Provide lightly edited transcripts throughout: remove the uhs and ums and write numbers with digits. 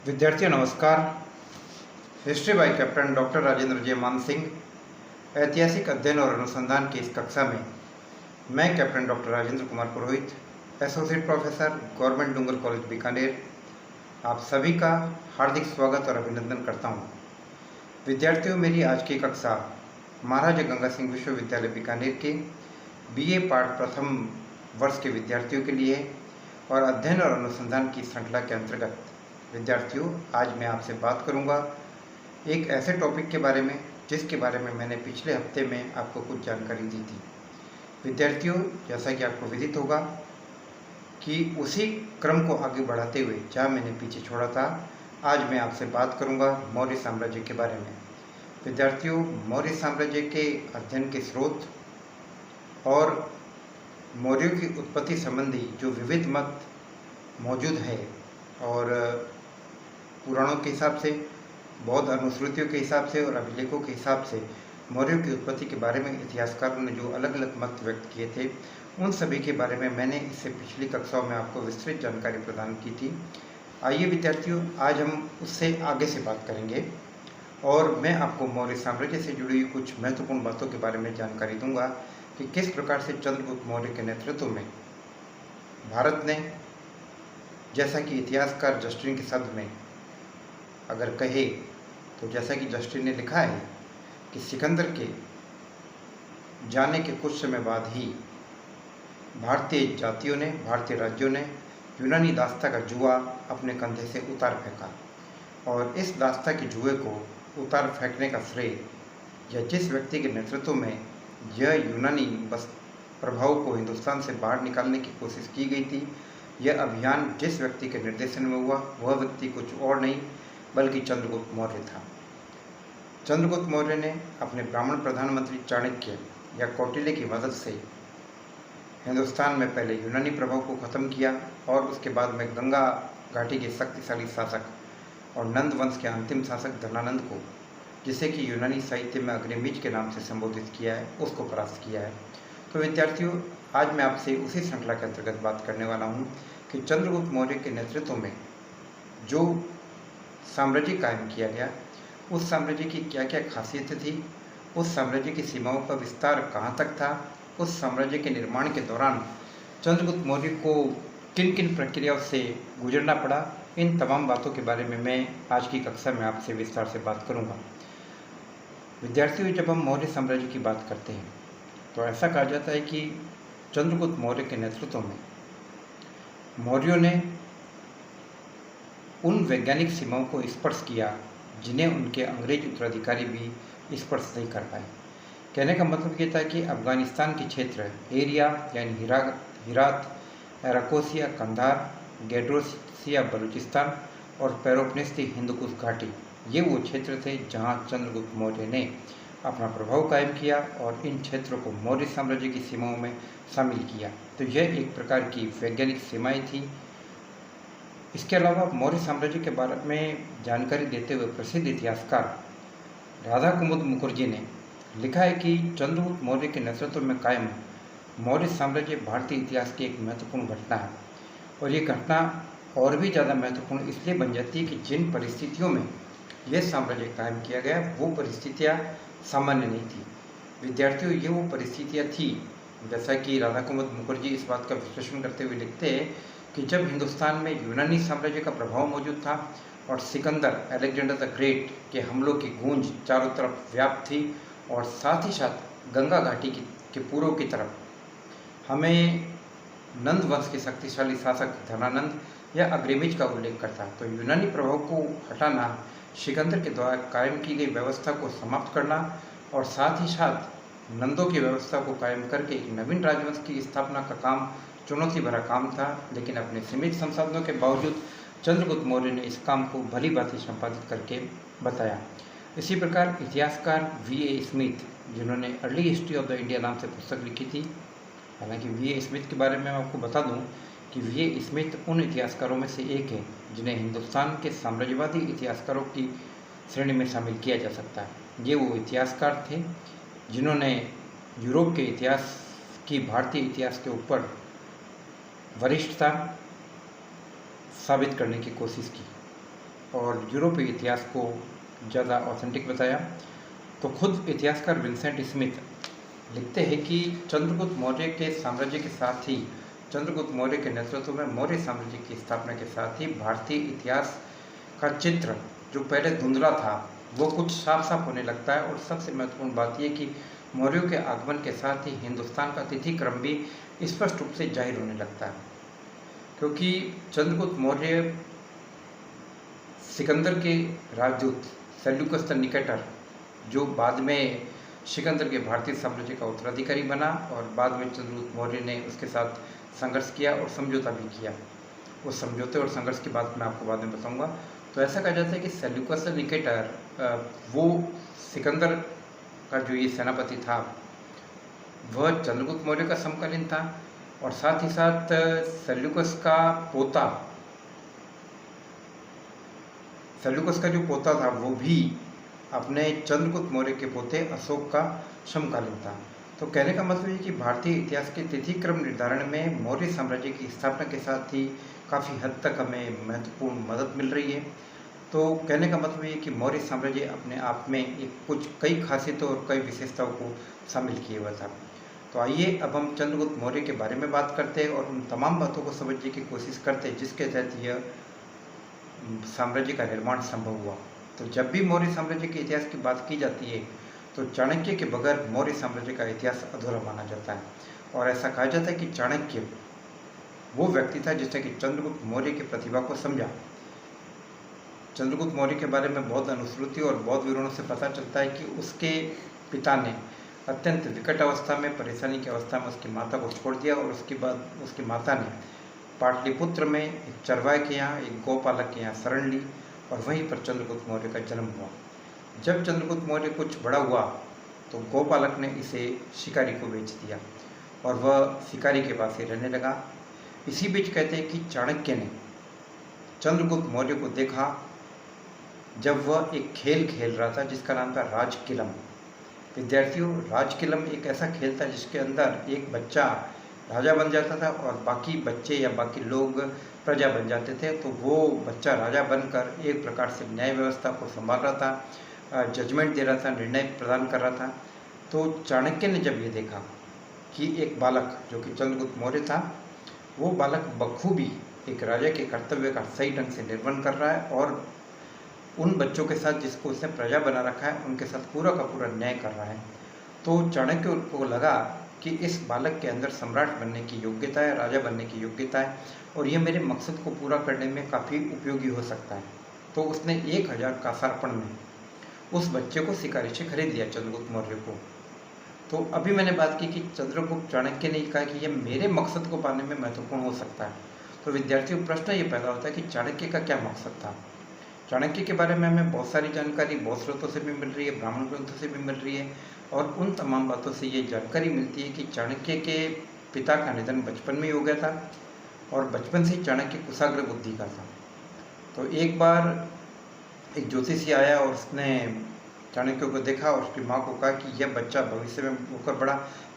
विद्यार्थियों नमस्कार। History by captain doctor Rajendra J Maan Singh, ऐतिहासिक अध्ययन और अनुसंधान की इस कक्षा में मैं कैप्टन डॉक्टर राजेंद्र कुमार पुरोहित, एसोसिएट प्रोफेसर, गवर्नमेंट डूंगर कॉलेज बीकानेर, आप सभी का हार्दिक स्वागत और अभिनंदन करता हूँ। विद्यार्थियों, मेरी आज की कक्षा महाराजा गंगा सिंह विश्वविद्यालय बीकानेर के BA पार्ट प्रथम वर्ष के विद्यार्थियों के लिए है और अध्ययन और अनुसंधान की श्रृंखला के अंतर्गत विद्यार्थियों, आज मैं आपसे बात करूंगा एक ऐसे टॉपिक के बारे में जिसके बारे में मैंने पिछले हफ्ते में आपको कुछ जानकारी दी थी। विद्यार्थियों, जैसा कि आपको विदित होगा कि उसी क्रम को आगे बढ़ाते हुए जहाँ मैंने पीछे छोड़ा था, आज मैं आपसे बात करूंगा मौर्य साम्राज्य के बारे में। विद्यार्थियों, मौर्य साम्राज्य के अध्ययन के स्रोत और मौर्यों की उत्पत्ति संबंधी जो विविध मत मौजूद है और पुराणों के हिसाब से, बौद्ध अनुश्रुतियों के हिसाब से और अभिलेखों के हिसाब से मौर्यों की उत्पत्ति के बारे में इतिहासकारों ने जो अलग अलग मत व्यक्त किए थे, उन सभी के बारे में मैंने इससे पिछली कक्षाओं में आपको विस्तृत जानकारी प्रदान की थी। आइए विद्यार्थियों, आज हम उससे आगे से बात करेंगे और मैं आपको मौर्य साम्राज्य से जुड़ी हुई कुछ महत्वपूर्ण बातों के बारे में जानकारी दूंगा कि किस प्रकार से चंद्रगुप्त मौर्य के नेतृत्व में भारत ने, जैसा कि इतिहासकार जस्टिन के शब्द में अगर कहे तो जैसा कि जस्टिन ने लिखा है कि सिकंदर के जाने के कुछ समय बाद ही भारतीय जातियों ने, भारतीय राज्यों ने यूनानी दास्ता का जुआ अपने कंधे से उतार फेंका और इस दास्ता के जुए को उतार फेंकने का श्रेय या जिस व्यक्ति के नेतृत्व में यह यूनानी बस प्रभाव को हिंदुस्तान से बाहर निकालने की कोशिश की गई थी, यह अभियान जिस व्यक्ति के निर्देशन में हुआ वह व्यक्ति कुछ और नहीं बल्कि चंद्रगुप्त मौर्य था। चंद्रगुप्त मौर्य ने अपने ब्राह्मण प्रधानमंत्री चाणक्य या कौटिल्य की मदद से हिंदुस्तान में पहले यूनानी प्रभाव को खत्म किया और उसके बाद में गंगा घाटी के शक्तिशाली शासक और नंद वंश के अंतिम शासक धनानंद को, जिसे कि यूनानी साहित्य में अग्निमीज के नाम से संबोधित किया है, उसको परास्त किया है। तो विद्यार्थियों, आज मैं आपसे उसी श्रृंखला के अंतर्गत बात करने वाला हूँ कि चंद्रगुप्त मौर्य के नेतृत्व में जो साम्राज्य कायम किया गया, उस साम्राज्य की क्या क्या खासियतें थी, उस साम्राज्य की सीमाओं का विस्तार कहाँ तक था, उस साम्राज्य के निर्माण के दौरान चंद्रगुप्त मौर्य को किन किन प्रक्रियाओं से गुजरना पड़ा, इन तमाम बातों के बारे में मैं आज की कक्षा में आपसे विस्तार से बात करूँगा। विद्यार्थियों, जब हम मौर्य साम्राज्य की बात करते हैं तो ऐसा कहा जाता है कि चंद्रगुप्त मौर्य के नेतृत्व में मौर्यों ने उन वैज्ञानिक सीमाओं को स्पर्श किया जिन्हें उनके अंग्रेज उत्तराधिकारी भी स्पर्श नहीं कर पाए। कहने का मतलब ये था कि अफगानिस्तान के क्षेत्र एरिया यानी हिरात, एराकोसिया, कंधार, गेड्रोसिया, बलूचिस्तान और पेरोपनेस्ती हिंदुकुश घाटी, ये वो क्षेत्र थे जहाँ चंद्रगुप्त मौर्य ने अपना प्रभाव कायम किया और इन क्षेत्रों को मौर्य साम्राज्य की सीमाओं में शामिल किया। तो यह एक प्रकार की वैज्ञानिक सीमाएं थी। इसके अलावा मौर्य साम्राज्य के बारे में जानकारी देते हुए प्रसिद्ध इतिहासकार राधा कुमुद मुखर्जी ने लिखा है कि चंद्रगुप्त मौर्य के नेतृत्व में कायम मौर्य साम्राज्य भारतीय इतिहास की एक महत्वपूर्ण घटना है और ये घटना और भी ज़्यादा महत्वपूर्ण इसलिए बन जाती है कि जिन परिस्थितियों में यह साम्राज्य कायम किया गया वो परिस्थितियाँ सामान्य नहीं थी। विद्यार्थियों, ये वो परिस्थितियाँ थी, जैसा कि राधा कुमुद मुखर्जी इस बात का विश्लेषण करते हुए लिखते हैं कि जब हिंदुस्तान में यूनानी साम्राज्य का प्रभाव मौजूद था और सिकंदर, अलेक्जेंडर द ग्रेट के हमलों की गूंज चारों तरफ व्याप्त थी और साथ ही साथ गंगा घाटी के पूर्व की तरफ हमें नंद वंश के शक्तिशाली शासक धनानंद या अग्निमीज का उल्लेख करता है। तो यूनानी प्रभाव को हटाना, सिकंदर के द्वारा कायम की गई व्यवस्था को समाप्त करना और साथ ही साथ नंदों की व्यवस्था को कायम करके एक नवीन राजवंश की स्थापना का काम चुनौती भरा काम था, लेकिन अपने सीमित संसाधनों के बावजूद चंद्रगुप्त मौर्य ने इस काम को भली भांति संपादित करके बताया। इसी प्रकार इतिहासकार V.A. स्मिथ, जिन्होंने early history of the India नाम से पुस्तक लिखी थी, हालांकि V.A. स्मिथ के बारे में मैं आपको बता दूं कि V.A. स्मिथ उन इतिहासकारों में से एक है जिन्हें हिंदुस्तान के साम्राज्यवादी इतिहासकारों की श्रेणी में शामिल किया जा सकता है। ये वो इतिहासकार थे जिन्होंने यूरोप के इतिहास की भारतीय इतिहास के ऊपर वरिष्ठता साबित करने की कोशिश की। और यूरोपीय इतिहास को ज़्यादा ऑथेंटिक बताया। तो खुद इतिहासकार विंसेंट स्मिथ लिखते हैं कि चंद्रगुप्त मौर्य के साम्राज्य के साथ ही, चंद्रगुप्त मौर्य के नेतृत्व में मौर्य साम्राज्य की स्थापना के साथ ही भारतीय इतिहास का चित्र जो पहले धुंधला था वो कुछ साफ साफ होने लगता है। और सबसे महत्वपूर्ण बात यह कि मौर्यों के आगमन के साथ ही हिंदुस्तान का तिथि क्रम भी स्पष्ट रूप से जाहिर होने लगता है, क्योंकि चंद्रगुप्त मौर्य सिकंदर के राजदूत सेल्यूकस द निकेटर, जो बाद में सिकंदर के भारतीय साम्राज्य का उत्तराधिकारी बना और बाद में चंद्रगुप्त मौर्य ने उसके साथ संघर्ष किया और समझौता भी किया। उस समझौते और संघर्ष की बात मैं आपको बाद में बताऊंगा। तो ऐसा कहा जाता है कि सेल्यूकस द निकेटर वो सिकंदर का जो ये सेनापति था वह चंद्रगुप्त मौर्य का समकालीन था, और साथ ही साथ सेल्यूकस का जो पोता था वो भी अपने चंद्रगुप्त मौर्य के पोते अशोक का समकालीन था। तो कहने का मतलब है कि भारतीय इतिहास के तिथि क्रम निर्धारण में मौर्य साम्राज्य की स्थापना के साथ ही काफ़ी हद तक हमें महत्वपूर्ण मदद मिल रही है। तो कहने का मतलब ये कि मौर्य साम्राज्य अपने आप में कई खासियतों और कई विशेषताओं को शामिल किए हुआ था। तो आइए अब हम चंद्रगुप्त मौर्य के बारे में बात करते हैं और उन तमाम बातों को समझने की कोशिश करते हैं जिसके तहत यह साम्राज्य का निर्माण संभव हुआ। तो जब भी मौर्य साम्राज्य के इतिहास की बात की जाती है तो चाणक्य के बगैर मौर्य साम्राज्य का इतिहास अधूरा माना जाता है। और ऐसा कहा जाता है कि चाणक्य वो व्यक्ति था जिसने कि चंद्रगुप्त मौर्य की प्रतिभा को समझा। चंद्रगुप्त मौर्य के बारे में बौद्ध अनुश्रुति और बौद्ध विवरणों से पता चलता है कि उसके पिता ने अत्यंत विकट अवस्था में, परेशानी की अवस्था में उसकी माता को छोड़ दिया और उसके बाद उसकी माता ने पाटलिपुत्र में एक चरवाहे के यहाँ, एक गौपालक के यहाँ शरण ली और वहीं पर चंद्रगुप्त मौर्य का जन्म हुआ। जब चंद्रगुप्त मौर्य कुछ बड़ा हुआ तो गौपालक ने इसे शिकारी को बेच दिया और वह शिकारी के पास ही रहने लगा। इसी बीच कहते हैं कि चाणक्य ने चंद्रगुप्त मौर्य को देखा जब वह एक खेल खेल रहा था जिसका नाम था राजकिलम। विद्यार्थियों, राजकिलम एक ऐसा खेल था जिसके अंदर एक बच्चा राजा बन जाता था और बाकी बच्चे या बाकी लोग प्रजा बन जाते थे। तो वो बच्चा राजा बनकर एक प्रकार से न्याय व्यवस्था को संभाल रहा था, जजमेंट दे रहा था, निर्णय प्रदान कर रहा था। तो चाणक्य ने जब ये देखा कि एक बालक जो कि चंद्रगुप्त मौर्य था, वो बालक बखूबी एक राजा के कर्तव्य का सही ढंग से निर्वहन कर रहा है और उन बच्चों के साथ जिसको उसने प्रजा बना रखा है उनके साथ पूरा का पूरा न्याय कर रहा है, तो चाणक्य को लगा कि इस बालक के अंदर सम्राट बनने की योग्यता है, राजा बनने की योग्यता है और ये मेरे मकसद को पूरा करने में काफ़ी उपयोगी हो सकता है। तो उसने 1000 कासार्पण में उस बच्चे को शिकारी से खरीद लिया, चंद्रगुप्त मौर्य को। तो अभी मैंने बात की कि चंद्रगुप्त चाणक्य ने कहा कि ये मेरे मकसद को पाने में महत्वपूर्ण हो सकता है। तो विद्यार्थियों, प्रश्न ये पैदा होता है कि चाणक्य का क्या मकसद था। चाणक्य के बारे में हमें बहुत सारी जानकारी बहुत स्रोतों से भी मिल रही है, ब्राह्मण ग्रंथों से भी मिल रही है और उन तमाम बातों से ये जानकारी मिलती है कि चाणक्य के पिता का निधन बचपन में ही हो गया था और बचपन से ही चाणक्य कुशाग्र बुद्धि का था। तो एक बार एक ज्योतिषी आया और उसने चाणक्य को देखा और उसकी माँ को कहा कि यह बच्चा भविष्य में होकर बड़ा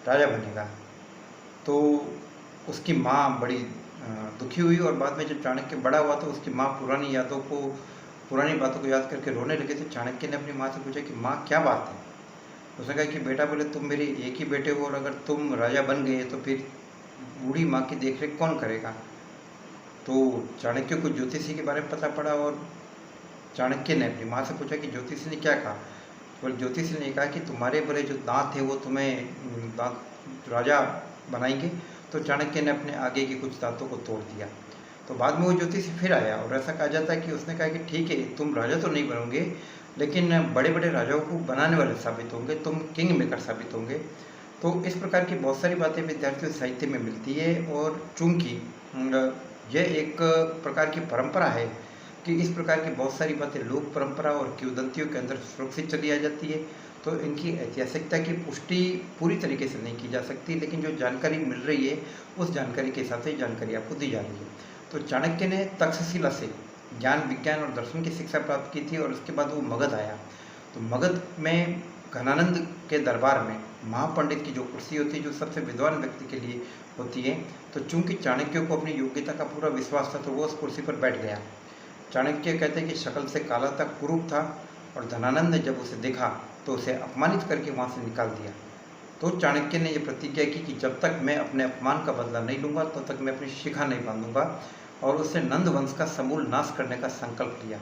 राजा बनेगा। तो उसकी माँ बड़ी दुखी हुई और बाद में जब चाणक्य बड़ा हुआ तो उसकी माँ पुरानी बातों को याद करके रोने लगे। तो चाणक्य ने अपनी माँ से पूछा कि माँ क्या बात है। उसने कहा कि बेटा, बोले तुम मेरे एक ही बेटे हो और अगर तुम राजा बन गए तो फिर बूढ़ी माँ की देखरेख कौन करेगा। तो चाणक्य को ज्योतिषी के बारे में पता पड़ा और चाणक्य ने अपनी माँ से पूछा कि ज्योतिषी ने क्या कहा। तो ज्योतिषी ने कहा कि तुम्हारे बड़े जो दांत थे वो तुम्हें राजा बनाएंगे। तो चाणक्य ने अपने आगे के कुछ दांतों को तोड़ दिया। तो बाद में वो ज्योतिषी फिर आया और ऐसा कहा जाता है कि उसने कहा कि ठीक है, तुम राजा तो नहीं बनोगे लेकिन बड़े बड़े राजाओं को बनाने वाले साबित होंगे, तुम किंग मेकर साबित होंगे। तो इस प्रकार की बहुत सारी बातें विद्यार्थियों साहित्य में मिलती है और चूंकि यह एक प्रकार की परंपरा है कि इस प्रकार की बहुत सारी बातें लोक परंपरा और किंवदंतियों के अंदर सुरक्षित चली आ जाती है, तो इनकी ऐतिहासिकता की पुष्टि पूरी तरीके से नहीं की जा सकती, लेकिन जो जानकारी मिल रही है उस जानकारी के हिसाब से जानकारी आपको दी जा रही है। तो चाणक्य ने तक्षशिला से ज्ञान, विज्ञान और दर्शन की शिक्षा प्राप्त की थी और उसके बाद वो मगध आया। तो मगध में घनानंद के दरबार में महापंडित की जो कुर्सी होती है, जो सबसे विद्वान व्यक्ति के लिए होती है, तो चूंकि चाणक्य को अपनी योग्यता का पूरा विश्वास था तो वो उस कुर्सी पर बैठ गया। चाणक्य कहते हैं कि शक्ल से काला था, कुरूप था, और धनानंद ने जब उसे देखा तो उसे अपमानित करके वहाँ से निकाल दिया। तो चाणक्य ने यह प्रतिज्ञा की कि जब तक मैं अपने अपमान का बदला नहीं लूँगा तब तक मैं अपनी शिखा नहीं बांधूंगा, और उसने नंद वंश का समूल नाश करने का संकल्प लिया।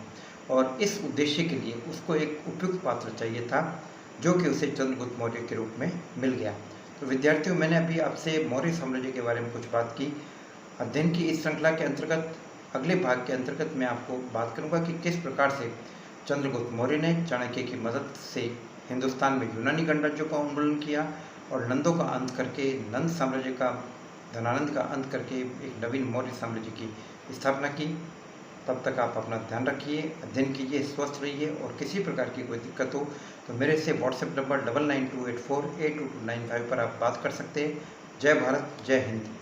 और इस उद्देश्य के लिए उसको एक उपयुक्त पात्र चाहिए था, जो कि उसे चंद्रगुप्त मौर्य के रूप में मिल गया। तो विद्यार्थियों, मैंने अभी आपसे मौर्य साम्राज्य के बारे में कुछ बात की। अध्ययन की इस श्रृंखला के अंतर्गत अगले भाग के अंतर्गत मैं आपको बात करूंगा कि किस प्रकार से चंद्रगुप्त मौर्य ने चाणक्य की मदद से हिंदुस्तान में यूनानी गणराज्यों का उन्मूलन किया और नंदों का अंत करके, नंद साम्राज्य का, धनानंद का अंत करके एक नवीन मौर्य साम्राज्य की स्थापना की। तब तक आप अपना ध्यान रखिए, अध्ययन कीजिए, स्वस्थ रहिए, और किसी प्रकार की कोई दिक्कत हो तो मेरे से व्हाट्सएप नंबर 9928482295 पर आप बात कर सकते हैं। जय भारत, जय हिंद।